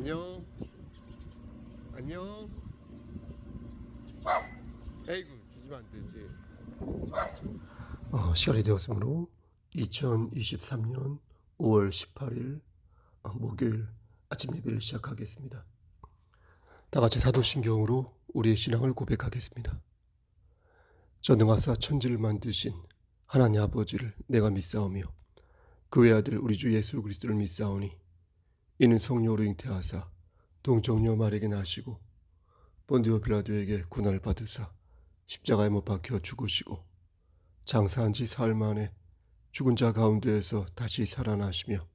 안녕. 안녕. 에이구, 주지면 안 되지. 시간이 되었으므로 2023년 5월 18일 목요일 아침 예배를 시작하겠습니다. 다같이 사도신경으로 우리의 신앙을 고백하겠습니다. 전능하사 천지를 만드신 하나님 아버지를 내가 믿사오며 그 외아들 우리 주 예수 그리스도를 믿사오니 이는 성령으로 잉태하사 동정녀 마리에게 나시고 본디오 빌라도에게 고난을 받으사 십자가에 못 박혀 죽으시고 장사한 지 사흘 만에 죽은 자 가운데에서 다시 살아나시며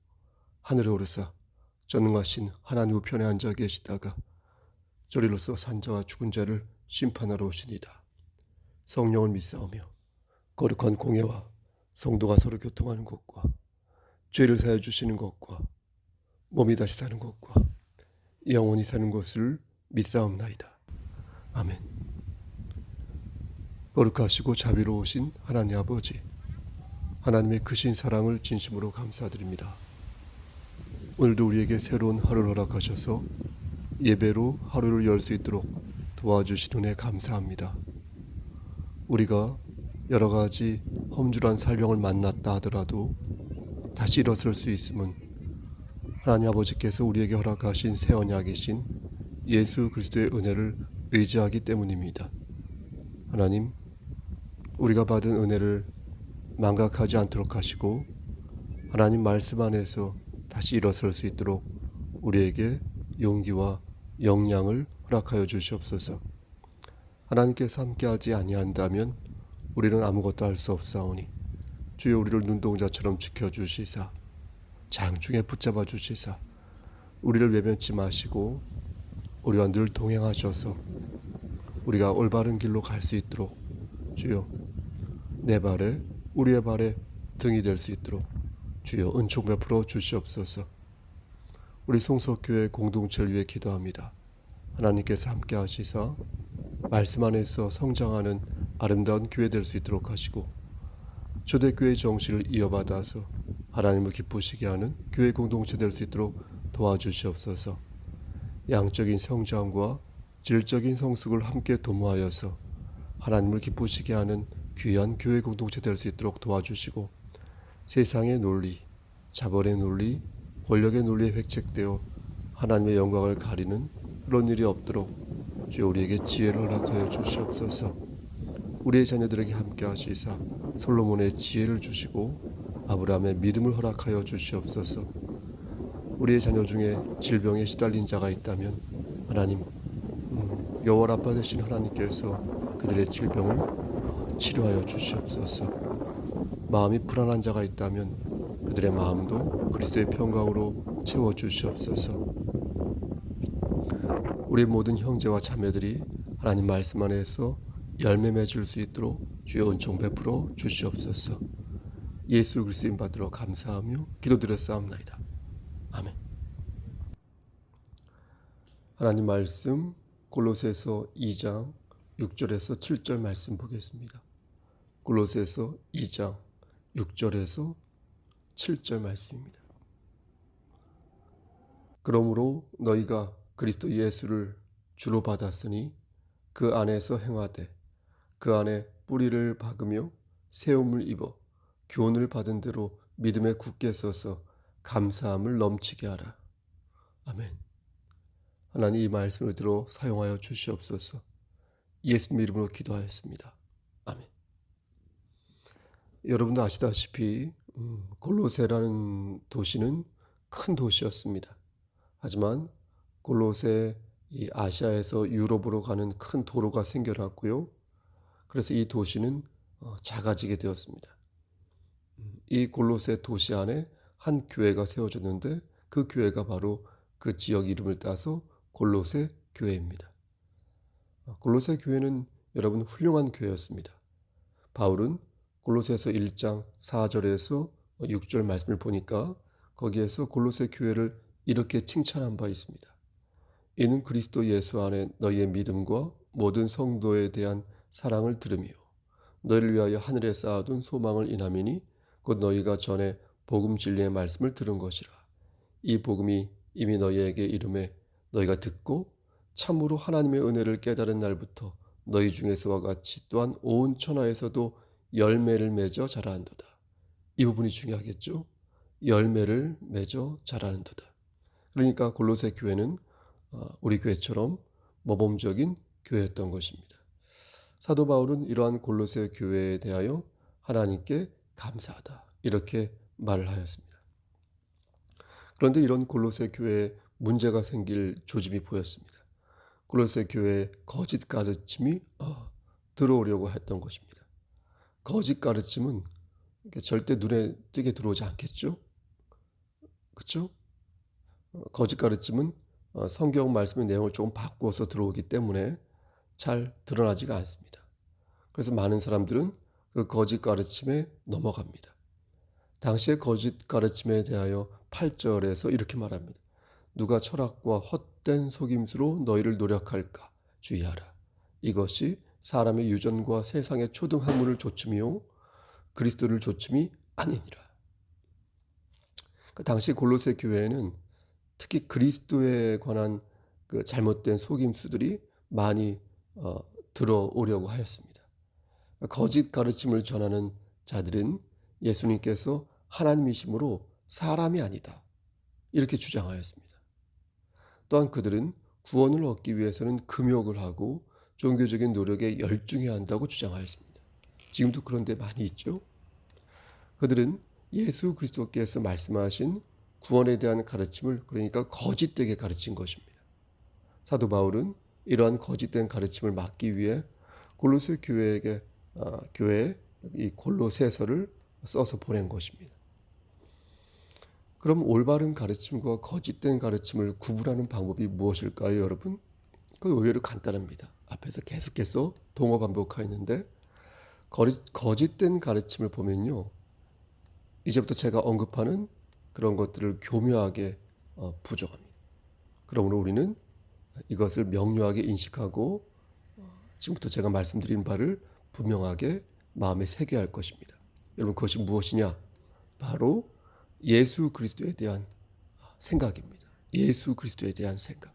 하늘에 오르사 전능하신 하나님 우편에 앉아 계시다가 저리로서 산자와 죽은 자를 심판하러 오시니이다. 성령을 믿사오며 거룩한 공예와 성도가 서로 교통하는 것과 죄를 사해 주시는 것과 몸이 다시 사는 것과 영원히 사는 것을 믿사옵나이다. 아멘. 거룩하시고 자비로우신 하나님 아버지, 하나님의 크신 사랑을 진심으로 감사드립니다. 오늘도 우리에게 새로운 하루를 허락하셔서 예배로 하루를 열 수 있도록 도와주신 은혜 감사합니다. 우리가 여러 가지 험준한 살령을 만났다 하더라도 다시 일어설 수 있음은 하나님 아버지께서 우리에게 허락하신 새 언약이신 예수 그리스도의 은혜를 의지하기 때문입니다. 하나님, 우리가 받은 은혜를 망각하지 않도록 하시고 하나님 말씀 안에서 다시 일어설 수 있도록 우리에게 용기와 역량을 허락하여 주시옵소서. 하나님께서 함께하지 아니한다면 우리는 아무것도 할 수 없사오니 주여 우리를 눈동자처럼 지켜주시사 장중에 붙잡아 주시사 우리를 외면치 마시고 우리와 늘 동행하셔서 우리가 올바른 길로 갈 수 있도록 주여 내 발에 우리의 발에 등이 될 수 있도록 주여 은총 베풀어 주시옵소서. 우리 송석교회 공동체를 위해 기도합니다. 하나님께서 함께 하시사 말씀 안에서 성장하는 아름다운 교회 될 수 있도록 하시고 초대교회 정신을 이어받아서 하나님을 기쁘시게 하는 교회 공동체 될 수 있도록 도와주시옵소서. 양적인 성장과 질적인 성숙을 함께 도모하여서 하나님을 기쁘시게 하는 귀한 교회 공동체 될 수 있도록 도와주시고 세상의 논리, 자본의 논리, 권력의 논리에 획책되어 하나님의 영광을 가리는 그런 일이 없도록 주여 우리에게 지혜를 허락하여 주시옵소서. 우리의 자녀들에게 함께 하시사 솔로몬의 지혜를 주시고 아브라함의 믿음을 허락하여 주시옵소서. 우리의 자녀 중에 질병에 시달린 자가 있다면 하나님, 여호와 라파 되신 하나님께서 그들의 질병을 치료하여 주시옵소서. 마음이 불안한 자가 있다면 그들의 마음도 그리스도의 평강으로 채워 주시옵소서. 우리 모든 형제와 자매들이 하나님 말씀 안에서 열매 맺을 수 있도록 주여 은총 베풀어 주시옵소서. 예수 그리스도인 받들어 감사하며 기도드렸사옵나이다. 아멘. 하나님 말씀 골로새서 2장 6절에서 7절 말씀 보겠습니다. 골로새서 2장 6절에서 7절 말씀입니다. 그러므로 너희가 그리스도 예수를 주로 받았으니 그 안에서 행하되 그 안에 뿌리를 박으며 세움을 입어 교훈을 받은 대로 믿음에 굳게 서서 감사함을 넘치게 하라. 아멘. 하나님 이 말씀을 들어 사용하여 주시옵소서. 예수님 이름으로 기도하였습니다. 아멘. 여러분도 아시다시피 골로새라는 도시는 큰 도시였습니다. 하지만 골로새 이 아시아에서 유럽으로 가는 큰 도로가 생겨났고요. 그래서 이 도시는 작아지게 되었습니다. 이 골로새 도시 안에 한 교회가 세워졌는데 그 교회가 바로 그 지역 이름을 따서 골로새 교회입니다. 골로새 교회는 여러분 훌륭한 교회였습니다. 바울은 골로새서 1장 4절에서 6절 말씀을 보니까 거기에서 골로새 교회를 이렇게 칭찬한 바 있습니다. 이는 그리스도 예수 안에 너희의 믿음과 모든 성도에 대한 사랑을 들으며 너희를 위하여 하늘에 쌓아둔 소망을 인함이니 곧 너희가 전에 복음 진리의 말씀을 들은 것이라. 이 복음이 이미 너희에게 이름에 너희가 듣고 참으로 하나님의 은혜를 깨달은 날부터 너희 중에서와 같이 또한 온 천하에서도 열매를 맺어 자라는도다. 이 부분이 중요하겠죠. 열매를 맺어 자라는도다. 그러니까 골로새 교회는 우리 교회처럼 모범적인 교회였던 것입니다. 사도 바울은 이러한 골로새 교회에 대하여 하나님께 감사하다 이렇게 말을 하였습니다. 그런데 이런 골로새 교회에 문제가 생길 조짐이 보였습니다. 골로새 교회에 거짓 가르침이 들어오려고 했던 것입니다. 거짓 가르침은 절대 눈에 띄게 들어오지 않겠죠? 그렇죠? 거짓 가르침은 성경 말씀의 내용을 조금 바꾸어서 들어오기 때문에 잘 드러나지가 않습니다. 그래서 많은 사람들은 그 거짓 가르침에 넘어갑니다. 당시의 거짓 가르침에 대하여 8절에서 이렇게 말합니다. 누가 철학과 헛된 속임수로 너희를 노력할까 주의하라. 이것이 사람의 유전과 세상의 초등학문을 조춤이요 그리스도를 조춤이 아니니라. 그 당시 골로새 교회에는 특히 그리스도에 관한 그 잘못된 속임수들이 많이 들어오려고 하였습니다. 거짓 가르침을 전하는 자들은 예수님께서 하나님이심으로 사람이 아니다 이렇게 주장하였습니다. 또한 그들은 구원을 얻기 위해서는 금욕을 하고 종교적인 노력에 열중해야 한다고 주장하였습니다. 지금도 그런 데 많이 있죠. 그들은 예수 그리스도께서 말씀하신 구원에 대한 가르침을 그러니까 거짓되게 가르친 것입니다. 사도 바울은 이러한 거짓된 가르침을 막기 위해 골로새 교회에 이 골로새서를 써서 보낸 것입니다. 그럼 올바른 가르침과 거짓된 가르침을 구분하는 방법이 무엇일까요, 여러분? 그건 의외로 간단합니다. 앞에서 계속해서 동어 반복하였는데 거짓된 가르침을 보면요. 이제부터 제가 언급하는 그런 것들을 교묘하게 부정합니다. 그러므로 우리는 이것을 명료하게 인식하고 지금부터 제가 말씀드린 바를 분명하게 마음에 새겨야 할 것입니다. 여러분 그것이 무엇이냐? 바로 예수 그리스도에 대한 생각입니다. 예수 그리스도에 대한 생각.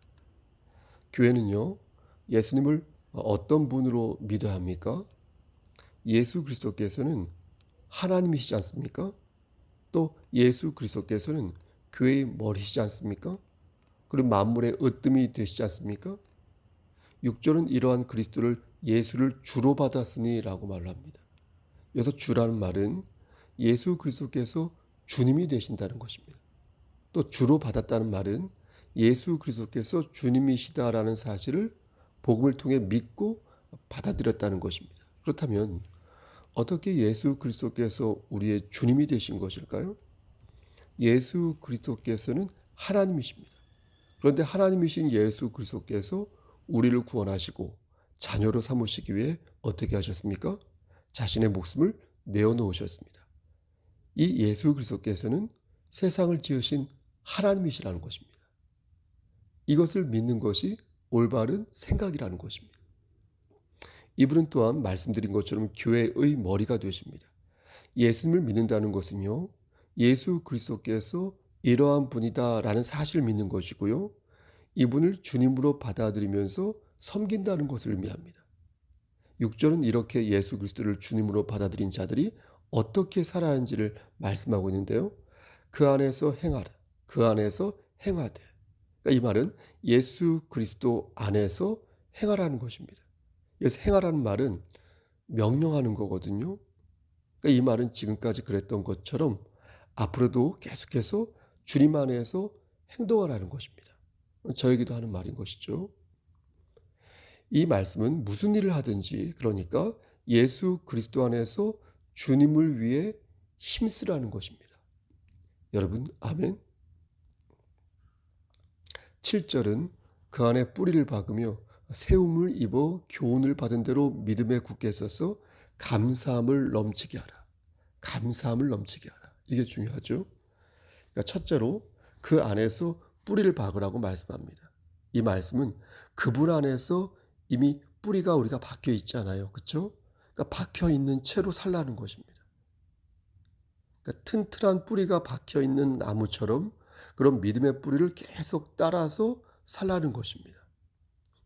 교회는요, 예수님을 어떤 분으로 믿어야 합니까? 예수 그리스도께서는 하나님이시지 않습니까? 또 예수 그리스도께서는 교회의 머리시지 않습니까? 그리고 만물의 으뜸이 되시지 않습니까? 6절은 이러한 그리스도를 예수를 주로 받았으니 라고 말을 합니다. 여기서 주라는 말은 예수 그리스도께서 주님이 되신다는 것입니다. 또 주로 받았다는 말은 예수 그리스도께서 주님이시다라는 사실을 복음을 통해 믿고 받아들였다는 것입니다. 그렇다면 어떻게 예수 그리스도께서 우리의 주님이 되신 것일까요? 예수 그리스도께서는 하나님이십니다. 그런데 하나님이신 예수 그리스도께서 우리를 구원하시고 자녀로 삼으시기 위해 어떻게 하셨습니까? 자신의 목숨을 내어놓으셨습니다. 이 예수 그리스도께서는 세상을 지으신 하나님이시라는 것입니다. 이것을 믿는 것이 올바른 생각이라는 것입니다. 이분은 또한 말씀드린 것처럼 교회의 머리가 되십니다. 예수님을 믿는다는 것은요, 예수 그리스도께서 이러한 분이다라는 사실을 믿는 것이고요, 이분을 주님으로 받아들이면서 섬긴다는 것을 의미합니다. 6절은 이렇게 예수 그리스도를 주님으로 받아들인 자들이 어떻게 살아야 하는지를 말씀하고 있는데요. 그 안에서 행하라. 그 안에서 행하되. 그러니까 이 말은 예수 그리스도 안에서 행하라는 것입니다. 여기서 행하라는 말은 명령하는 거거든요. 그러니까 이 말은 지금까지 그랬던 것처럼 앞으로도 계속해서 주님 안에서 행동하라는 것입니다. 저에게도 하는 말인 것이죠. 이 말씀은 무슨 일을 하든지 그러니까 예수 그리스도 안에서 주님을 위해 힘쓰라는 것입니다. 여러분 아멘. 7절은 그 안에 뿌리를 박으며 세움을 입어 교훈을 받은 대로 믿음에 굳게 서서 감사함을 넘치게 하라. 감사함을 넘치게 하라. 이게 중요하죠. 그러니까 첫째로 그 안에서 뿌리를 박으라고 말씀합니다. 이 말씀은 그분 안에서 이미 뿌리가 우리가 박혀 있잖아요. 그렇죠? 그러니까 박혀 있는 채로 살라는 것입니다. 그러니까 튼튼한 뿌리가 박혀 있는 나무처럼 그런 믿음의 뿌리를 계속 따라서 살라는 것입니다.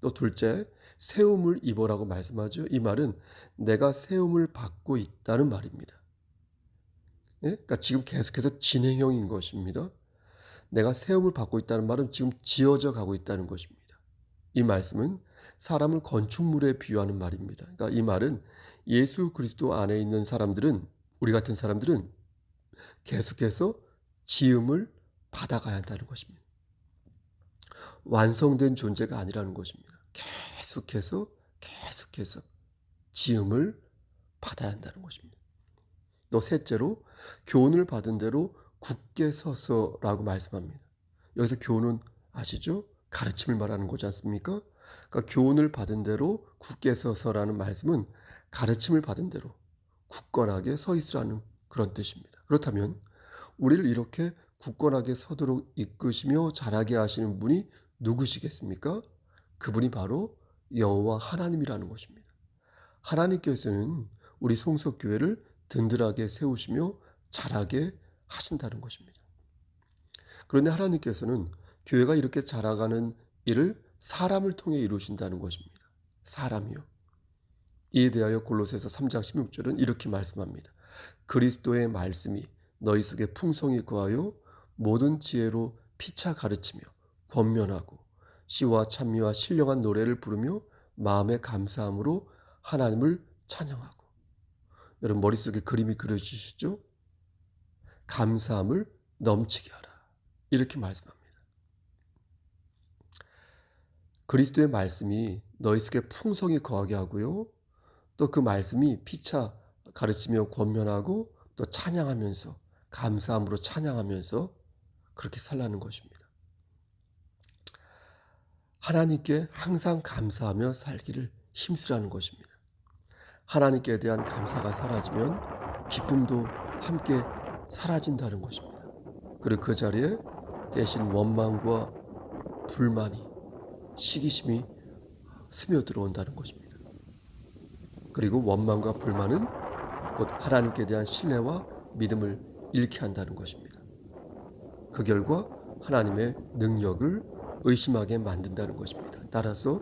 또 둘째, 세움을 입어라고 말씀하죠. 이 말은 내가 세움을 받고 있다는 말입니다. 예? 그러니까 지금 계속해서 진행형인 것입니다. 내가 세움을 받고 있다는 말은 지금 지어져 가고 있다는 것입니다. 이 말씀은 사람을 건축물에 비유하는 말입니다. 그러니까 이 말은 예수 그리스도 안에 있는 사람들은, 우리 같은 사람들은 계속해서 지음을 받아가야 한다는 것입니다. 완성된 존재가 아니라는 것입니다. 계속해서 지음을 받아야 한다는 것입니다. 또 셋째로 교훈을 받은 대로 굳게 서서라고 말씀합니다. 여기서 교훈은 아시죠? 가르침을 말하는 거지 않습니까? 그러니까 교훈을 받은 대로 굳게 서서라는 말씀은 가르침을 받은 대로 굳건하게 서 있으라는 그런 뜻입니다. 그렇다면 우리를 이렇게 굳건하게 서도록 이끄시며 자라게 하시는 분이 누구시겠습니까? 그분이 바로 여호와 하나님이라는 것입니다. 하나님께서는 우리 송석교회를 든든하게 세우시며 자라게 하신다는 것입니다. 그런데 하나님께서는 교회가 이렇게 자라가는 일을 사람을 통해 이루신다는 것입니다. 사람이요. 이에 대하여 골로새서 3장 16절은 이렇게 말씀합니다. 그리스도의 말씀이 너희 속에 풍성히 거하여 모든 지혜로 피차 가르치며 권면하고 시와 찬미와 신령한 노래를 부르며 마음의 감사함으로 하나님을 찬양하고. 여러분 머릿속에 그림이 그려지시죠? 감사함을 넘치게 하라. 이렇게 말씀합니다. 그리스도의 말씀이 너희 속에 풍성히 거하게 하고요. 또 그 말씀이 피차 가르치며 권면하고 또 찬양하면서 감사함으로 찬양하면서 그렇게 살라는 것입니다. 하나님께 항상 감사하며 살기를 힘쓰라는 것입니다. 하나님께 대한 감사가 사라지면 기쁨도 함께 사라진다는 것입니다. 그리고 그 자리에 대신 원망과 불만이, 시기심이 스며들어온다는 것입니다. 그리고 원망과 불만은 곧 하나님께 대한 신뢰와 믿음을 잃게 한다는 것입니다. 그 결과 하나님의 능력을 의심하게 만든다는 것입니다. 따라서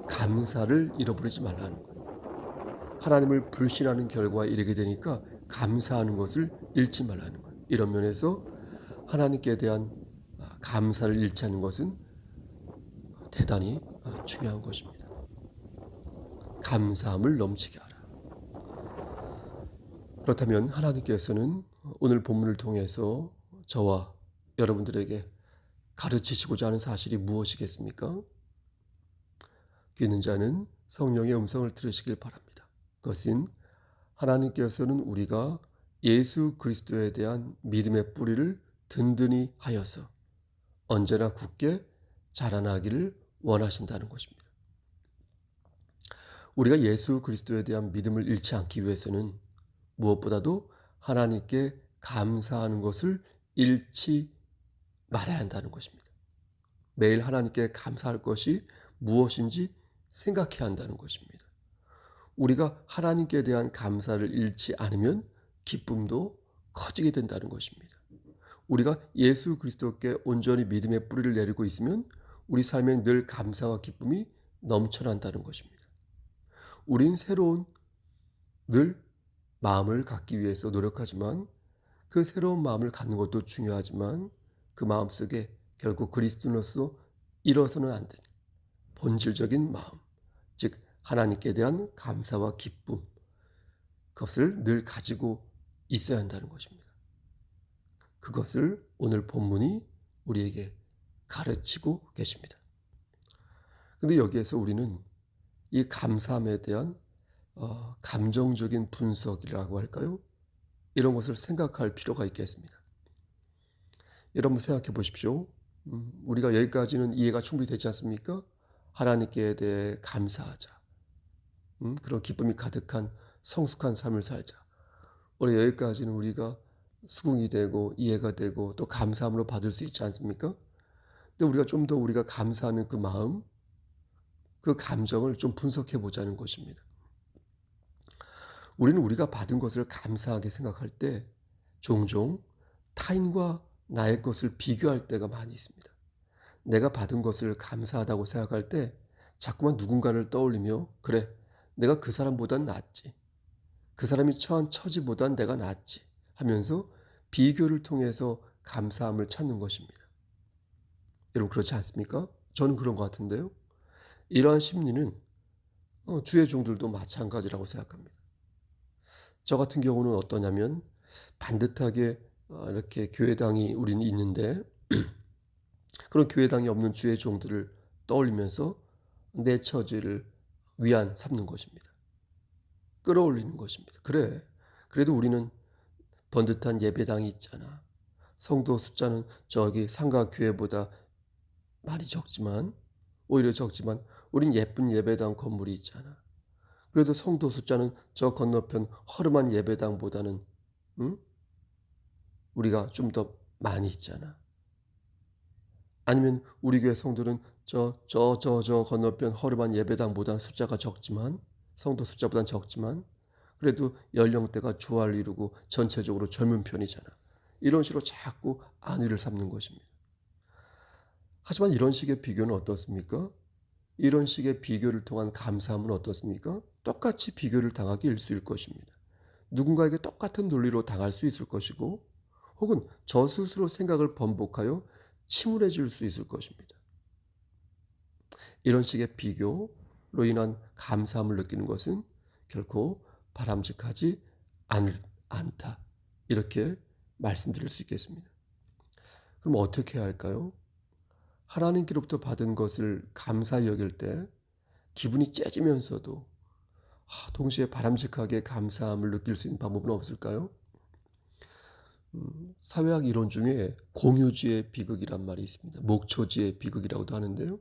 감사를 잃어버리지 말라는 거예요. 하나님을 불신하는 결과에 이르게 되니까 감사하는 것을 잃지 말라는 거예요. 이런 면에서 하나님께 대한 감사를 잃지 않는 것은 대단히 중요한 것입니다. 감사함을 넘치게 하라. 그렇다면 하나님께서는 오늘 본문을 통해서 저와 여러분들에게 가르치시고자 하는 사실이 무엇이겠습니까? 귀 있는 자는 성령의 음성을 들으시길 바랍니다. 그것은 하나님께서는 우리가 예수 그리스도에 대한 믿음의 뿌리를 든든히 하여서 언제나 굳게 자라나기를 원하신다는 것입니다. 우리가 예수 그리스도에 대한 믿음을 잃지 않기 위해서는 무엇보다도 하나님께 감사하는 것을 잃지 말아야 한다는 것입니다. 매일 하나님께 감사할 것이 무엇인지 생각해야 한다는 것입니다. 우리가 하나님께 대한 감사를 잃지 않으면 기쁨도 커지게 된다는 것입니다. 우리가 예수 그리스도께 온전히 믿음의 뿌리를 내리고 있으면 우리 삶에 늘 감사와 기쁨이 넘쳐난다는 것입니다. 우린 새로운 늘 마음을 갖기 위해서 노력하지만 그 새로운 마음을 갖는 것도 중요하지만 그 마음속에 결국 그리스도인으로서 잃어서는 안 되는 본질적인 마음, 즉 하나님께 대한 감사와 기쁨, 그것을 늘 가지고 있어야 한다는 것입니다. 그것을 오늘 본문이 우리에게 가르치고 계십니다. 그런데 여기에서 우리는 이 감사함에 대한 감정적인 분석이라고 할까요? 이런 것을 생각할 필요가 있겠습니다. 여러분 생각해 보십시오. 우리가 여기까지는 이해가 충분히 되지 않습니까? 하나님께 대해 감사하자. 그런 기쁨이 가득한 성숙한 삶을 살자. 원래 여기까지는 우리가 수긍이 되고 이해가 되고 또 감사함으로 받을 수 있지 않습니까? 근데 우리가 좀 더 우리가 감사하는 그 마음, 그 감정을 좀 분석해 보자는 것입니다. 우리는 우리가 받은 것을 감사하게 생각할 때 종종 타인과 나의 것을 비교할 때가 많이 있습니다. 내가 받은 것을 감사하다고 생각할 때 자꾸만 누군가를 떠올리며 그래, 내가 그 사람보단 낫지. 그 사람이 처한 처지보단 내가 낫지 하면서 비교를 통해서 감사함을 찾는 것입니다. 여러분 그렇지 않습니까? 저는 그런 것 같은데요. 이러한 심리는 주의 종들도 마찬가지라고 생각합니다. 저 같은 경우는 어떠냐면 반듯하게 이렇게 교회당이 우리는 있는데 그런 교회당이 없는 주의 종들을 떠올리면서 내 처지를 위안 삼는 것입니다. 끌어올리는 것입니다. 그래, 그래도 우리는 번듯한 예배당이 있잖아. 성도 숫자는 저기 상가 교회보다 많이 적지만 오히려 적지만 우린 예쁜 예배당 건물이 있잖아. 그래도 성도 숫자는 저 건너편 허름한 예배당보다는 우리가 좀 더 많이 있잖아. 아니면 우리 교회 성도는 저 건너편 허름한 예배당보다는 숫자가 적지만 성도 숫자보다는 적지만 그래도 연령대가 조화를 이루고 전체적으로 젊은 편이잖아. 이런 식으로 자꾸 안위를 삼는 것입니다. 하지만 이런 식의 비교는 어떻습니까? 이런 식의 비교를 통한 감사함은 어떻습니까? 똑같이 비교를 당하기 일쑤일 것입니다. 누군가에게 똑같은 논리로 당할 수 있을 것이고 혹은 저 스스로 생각을 번복하여 침울해질 수 있을 것입니다. 이런 식의 비교로 인한 감사함을 느끼는 것은 결코 바람직하지 않다. 이렇게 말씀드릴 수 있겠습니다. 그럼 어떻게 해야 할까요? 하나님께로부터 받은 것을 감사히 여길 때 기분이 째지면서도 동시에 바람직하게 감사함을 느낄 수 있는 방법은 없을까요? 사회학 이론 중에 공유지의 비극이란 말이 있습니다. 목초지의 비극이라고도 하는데요.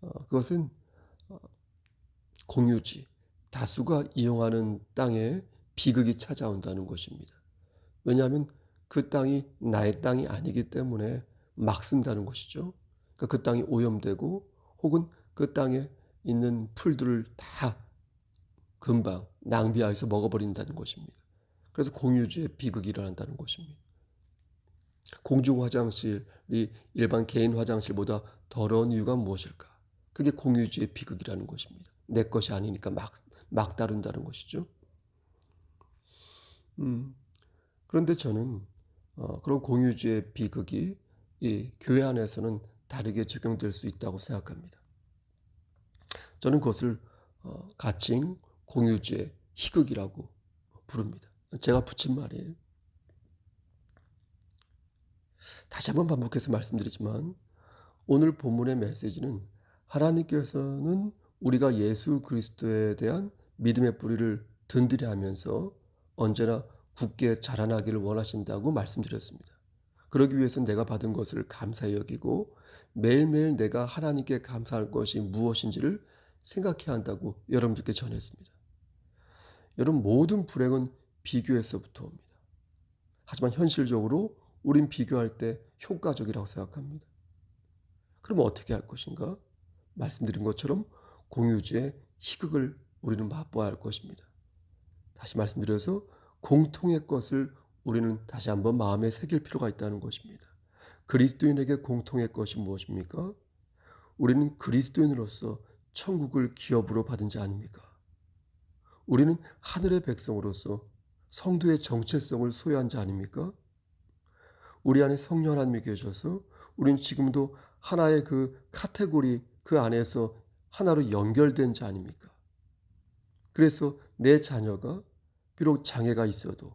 그것은 공유지, 다수가 이용하는 땅에 비극이 찾아온다는 것입니다. 왜냐하면 그 땅이 나의 땅이 아니기 때문에 막 쓴다는 것이죠. 그러니까 그 땅이 오염되고 혹은 그 땅에 있는 풀들을 다 금방 낭비해서 먹어버린다는 것입니다. 그래서 공유지의 비극이 일어난다는 것입니다. 공중 화장실이 일반 개인 화장실보다 더러운 이유가 무엇일까? 그게 공유지의 비극이라는 것입니다. 내 것이 아니니까 막 다룬다는 것이죠. 그런데 저는 그런 공유지의 비극이 이 교회 안에서는 다르게 적용될 수 있다고 생각합니다. 저는 그것을 가칭 공유지의 희극이라고 부릅니다. 제가 붙인 말이에요. 다시 한번 반복해서 말씀드리지만 오늘 본문의 메시지는 하나님께서는 우리가 예수 그리스도에 대한 믿음의 뿌리를 든든히 하면서 언제나 굳게 자라나기를 원하신다고 말씀드렸습니다. 그러기 위해서는 내가 받은 것을 감사히 여기고 매일매일 내가 하나님께 감사할 것이 무엇인지를 생각해야 한다고 여러분들께 전했습니다. 여러분 모든 불행은 비교에서부터 옵니다. 하지만 현실적으로 우린 비교할 때 효과적이라고 생각합니다. 그럼 어떻게 할 것인가? 말씀드린 것처럼 공유지의 희극을 우리는 맛보아야 할 것입니다. 다시 말씀드려서 공통의 것을 우리는 다시 한번 마음에 새길 필요가 있다는 것입니다. 그리스도인에게 공통의 것이 무엇입니까? 우리는 그리스도인으로서 천국을 기업으로 받은 자 아닙니까? 우리는 하늘의 백성으로서 성도의 정체성을 소유한 자 아닙니까? 우리 안에 성령 하나님이 계셔서 우리는 지금도 하나의 그 카테고리 그 안에서 하나로 연결된 자 아닙니까? 그래서 내 자녀가 비록 장애가 있어도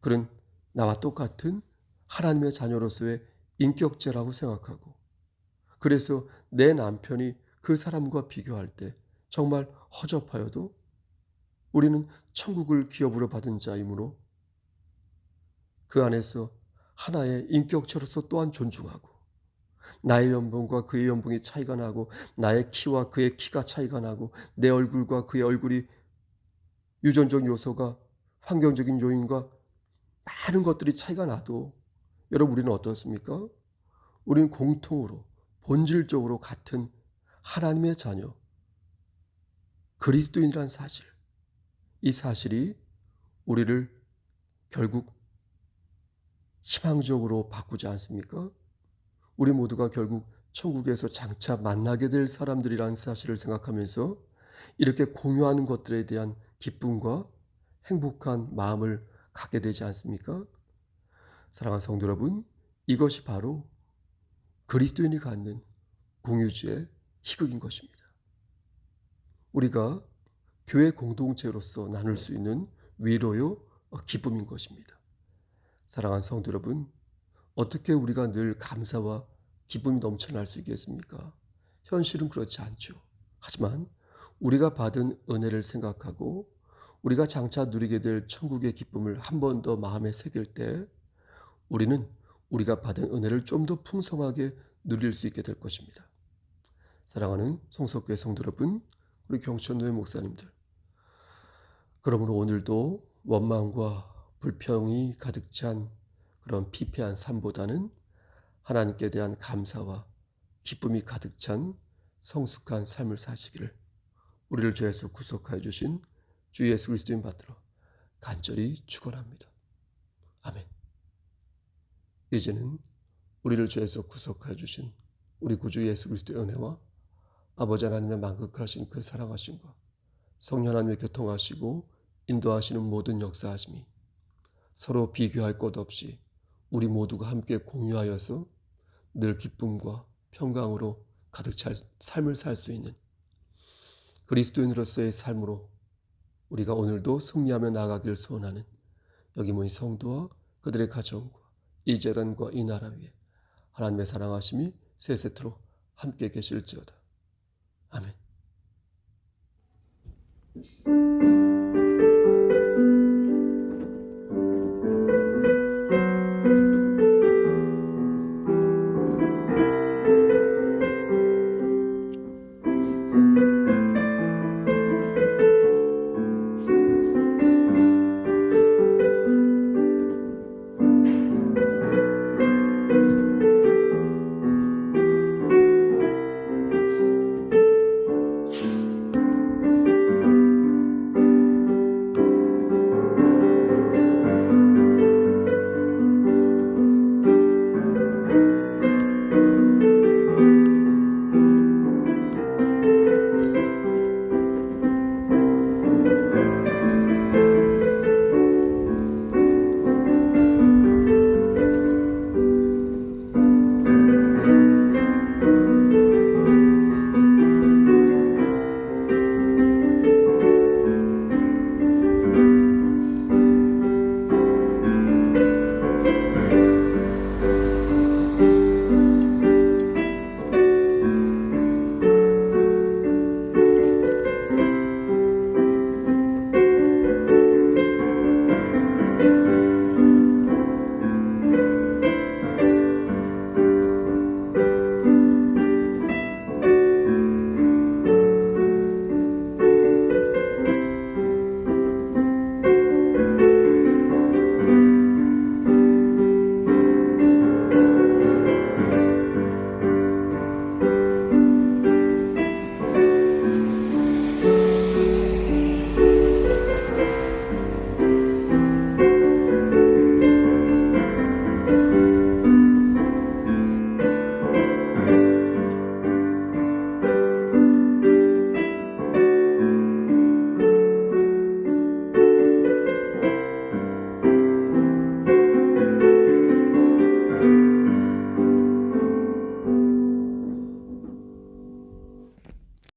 그는 나와 똑같은 하나님의 자녀로서의 인격체라고 생각하고 그래서 내 남편이 그 사람과 비교할 때 정말 허접하여도 우리는 천국을 기업으로 받은 자이므로 그 안에서 하나의 인격체로서 또한 존중하고 나의 연봉과 그의 연봉이 차이가 나고 나의 키와 그의 키가 차이가 나고 내 얼굴과 그의 얼굴이 유전적 요소가 환경적인 요인과 많은 것들이 차이가 나도 여러분 우리는 어떻습니까? 우리는 공통으로 본질적으로 같은 하나님의 자녀 그리스도인이라는 사실 이 사실이 우리를 결국 희망적으로 바꾸지 않습니까? 우리 모두가 결국 천국에서 장차 만나게 될 사람들이라는 사실을 생각하면서 이렇게 공유하는 것들에 대한 기쁨과 행복한 마음을 갖게 되지 않습니까? 사랑하는 성도 여러분, 이것이 바로 그리스도인이 갖는 공유주의 희극인 것입니다. 우리가 교회 공동체로서 나눌 수 있는 위로요, 기쁨인 것입니다. 사랑하는 성도 여러분, 어떻게 우리가 늘 감사와 기쁨이 넘쳐날 수 있겠습니까? 현실은 그렇지 않죠. 하지만 우리가 받은 은혜를 생각하고 우리가 장차 누리게 될 천국의 기쁨을 한 번 더 마음에 새길 때 우리는 우리가 받은 은혜를 좀 더 풍성하게 누릴 수 있게 될 것입니다. 사랑하는 성석교회 성도 여러분, 우리 경천노회 목사님들, 그러므로 오늘도 원망과 불평이 가득 찬 그런 피폐한 삶보다는 하나님께 대한 감사와 기쁨이 가득 찬 성숙한 삶을 사시기를 우리를 죄에서 구속하여 주신 주 예수 그리스도인 받들어 간절히 축원합니다. 아멘. 이제는 우리를 죄에서 구속하여 주신 우리 구주 예수 그리스도의 은혜와 아버지 하나님의 만극하신 그 사랑하심과 성령 하나님의 교통하시고 인도하시는 모든 역사하심이 서로 비교할 것 없이 우리 모두가 함께 공유하여서 늘 기쁨과 평강으로 가득 찰 삶을 살 수 있는 그리스도인으로서의 삶으로 우리가 오늘도 승리하며 나아가길 소원하는 여기 모인 성도와 그들의 가정과 이 재단과 이 나라 위에 하나님의 사랑하심이 세세토록 함께 계실지어다. 아멘.